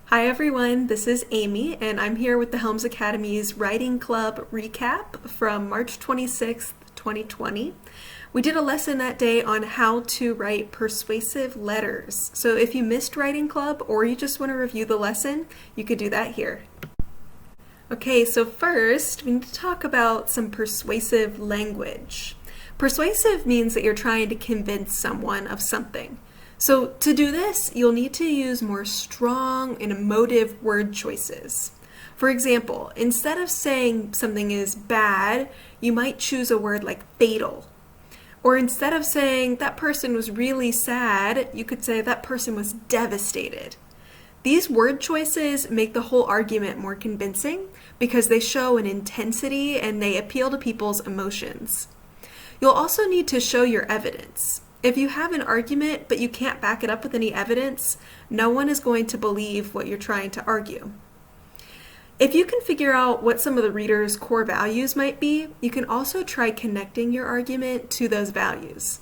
Hi everyone, this is Amy and I'm here with the Helms Academy's Writing Club recap from March 26th, 2020. We did a lesson that day on how to write persuasive letters. So if you missed Writing Club or you just want to review the lesson, you could do that here. Okay, so first we need to talk about some persuasive language. Persuasive means that you're trying to convince someone of something. So to do this, you'll need to use more strong and emotive word choices. For example, instead of saying something is bad, you might choose a word like fatal. Or instead of saying that person was really sad, you could say that person was devastated. These word choices make the whole argument more convincing because they show an intensity and they appeal to people's emotions. You'll also need to show your evidence. If you have an argument but you can't back it up with any evidence, no one is going to believe what you're trying to argue. If you can figure out what some of the reader's core values might be, you can also try connecting your argument to those values.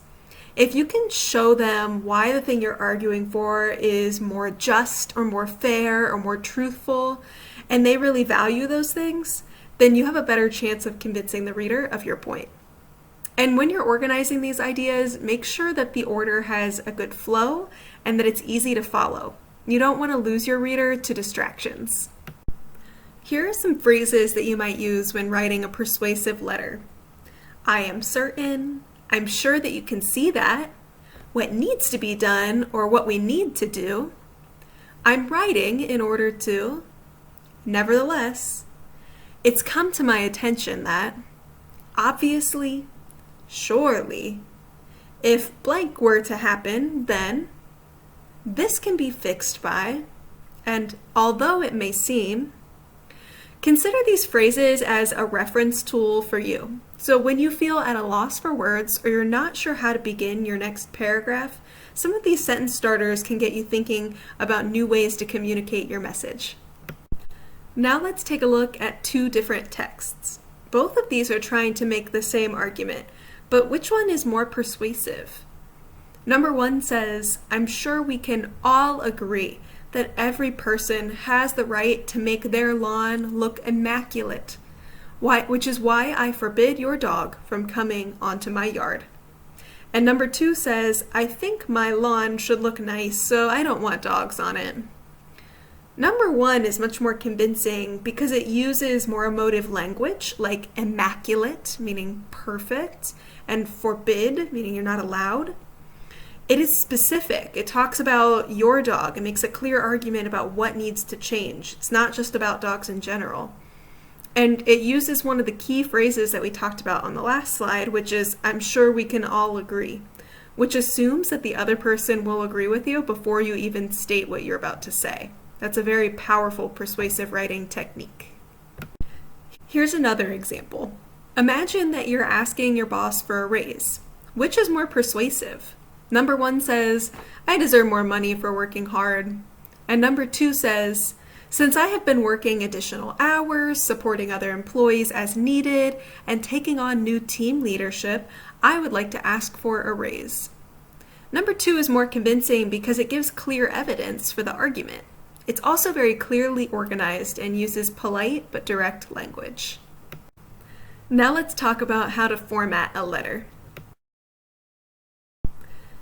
If you can show them why the thing you're arguing for is more just or more fair or more truthful, and they really value those things, then you have a better chance of convincing the reader of your point. And when you're organizing these ideas, make sure that the order has a good flow and that it's easy to follow. You don't want to lose your reader to distractions. Here are some phrases that you might use when writing a persuasive letter. I am certain, I'm sure that you can see that, what needs to be done or what we need to do, I'm writing in order to, nevertheless, it's come to my attention that, obviously, surely, if blank were to happen, then this can be fixed by, and although it may seem. Consider these phrases as a reference tool for you. So when you feel at a loss for words or you're not sure how to begin your next paragraph, some of these sentence starters can get you thinking about new ways to communicate your message. Now let's take a look at two different texts. Both of these are trying to make the same argument, but which one is more persuasive? Number one says, I'm sure we can all agree that every person has the right to make their lawn look immaculate, which is why I forbid your dog from coming onto my yard. And number two says, I think my lawn should look nice, so I don't want dogs on it. Number one is much more convincing because it uses more emotive language like immaculate, meaning perfect, and forbid, meaning you're not allowed. It is specific. It talks about your dog and makes a clear argument about what needs to change. It's not just about dogs in general. And it uses one of the key phrases that we talked about on the last slide, which is, I'm sure we can all agree, which assumes that the other person will agree with you before you even state what you're about to say. That's a very powerful persuasive writing technique. Here's another example. Imagine that you're asking your boss for a raise. Which is more persuasive? Number one says, I deserve more money for working hard. And number two says, since I have been working additional hours, supporting other employees as needed, and taking on new team leadership, I would like to ask for a raise. Number two is more convincing because it gives clear evidence for the argument. It's also very clearly organized and uses polite but direct language. Now let's talk about how to format a letter.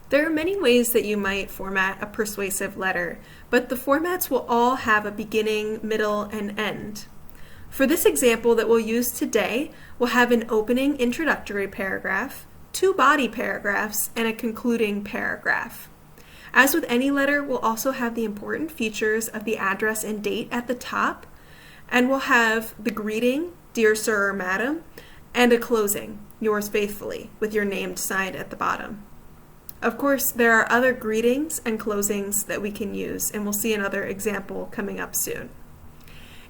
There are many ways that you might format a persuasive letter, but the formats will all have a beginning, middle, and end. For this example that we'll use today, we'll have an opening introductory paragraph, two body paragraphs, and a concluding paragraph. As with any letter, we'll also have the important features of the address and date at the top, and we'll have the greeting, Dear Sir or Madam, and a closing, Yours faithfully, with your name signed at the bottom. Of course, there are other greetings and closings that we can use, and we'll see another example coming up soon.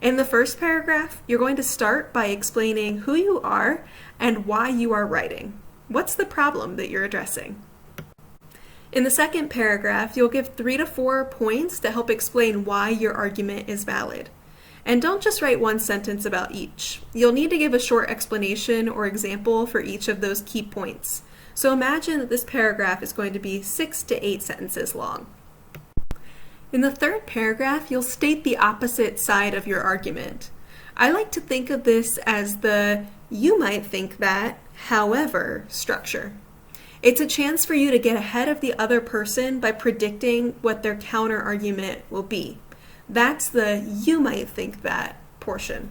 In the first paragraph, you're going to start by explaining who you are and why you are writing. What's the problem that you're addressing? In the second paragraph, you'll give 3 to 4 points to help explain why your argument is valid. And don't just write one sentence about each. You'll need to give a short explanation or example for each of those key points. So imagine that this paragraph is going to be 6 to 8 sentences long. In the third paragraph, you'll state the opposite side of your argument. I like to think of this as the "you might think that, however" structure. It's a chance for you to get ahead of the other person by predicting what their counter-argument will be. That's the "you might think that" portion.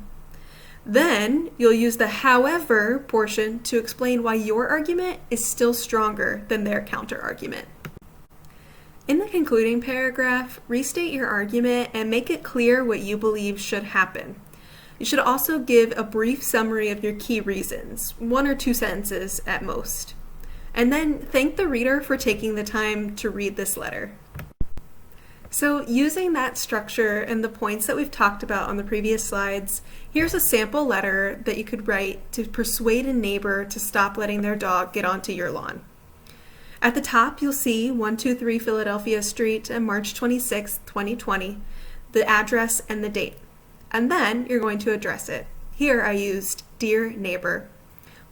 Then you'll use the "however" portion to explain why your argument is still stronger than their counter-argument. In the concluding paragraph, restate your argument and make it clear what you believe should happen. You should also give a brief summary of your key reasons, 1 or 2 sentences at most. And then thank the reader for taking the time to read this letter. So using that structure and the points that we've talked about on the previous slides, here's a sample letter that you could write to persuade a neighbor to stop letting their dog get onto your lawn. At the top, you'll see 123 Philadelphia Street and March 26, 2020, the address and the date. And then you're going to address it. Here I used "Dear Neighbor.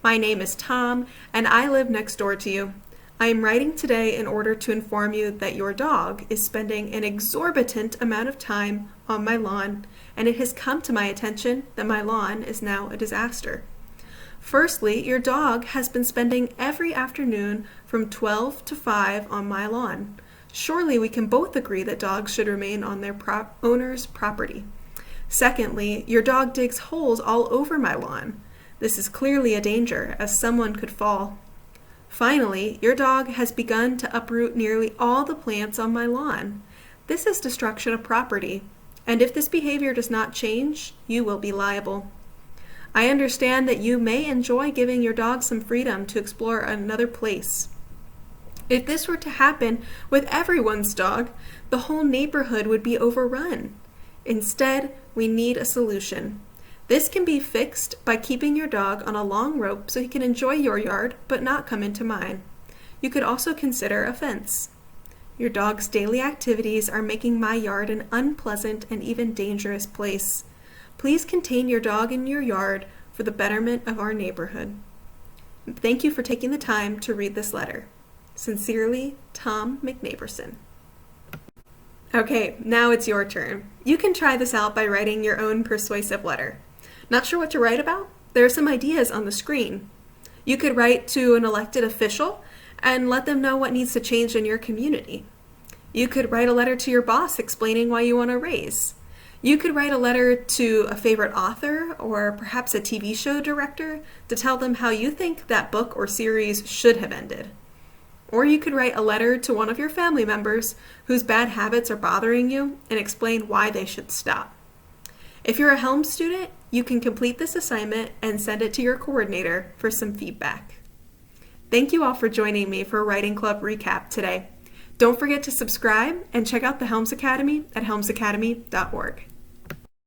My name is Tom, and I live next door to you. I am writing today in order to inform you that your dog is spending an exorbitant amount of time on my lawn, and it has come to my attention that my lawn is now a disaster. Firstly, your dog has been spending every afternoon from 12 to 5 on my lawn. Surely we can both agree that dogs should remain on their owner's property. Secondly, your dog digs holes all over my lawn. This is clearly a danger, as someone could fall. Finally, your dog has begun to uproot nearly all the plants on my lawn. This is destruction of property, and if this behavior does not change, you will be liable. I understand that you may enjoy giving your dog some freedom to explore another place. If this were to happen with everyone's dog, the whole neighborhood would be overrun. Instead, we need a solution. This can be fixed by keeping your dog on a long rope so he can enjoy your yard but not come into mine. You could also consider a fence. Your dog's daily activities are making my yard an unpleasant and even dangerous place. Please contain your dog in your yard for the betterment of our neighborhood. Thank you for taking the time to read this letter. Sincerely, Tom McNeighborson. Okay, now it's your turn. You can try this out by writing your own persuasive letter. Not sure what to write about? There are some ideas on the screen. You could write to an elected official and let them know what needs to change in your community. You could write a letter to your boss explaining why you want a raise. You could write a letter to a favorite author or perhaps a TV show director to tell them how you think that book or series should have ended. Or you could write a letter to one of your family members whose bad habits are bothering you and explain why they should stop. If you're a Helms student, you can complete this assignment and send it to your coordinator for some feedback. Thank you all for joining me for a Writing Club recap today. Don't forget to subscribe and check out the Helms Academy at helmsacademy.org.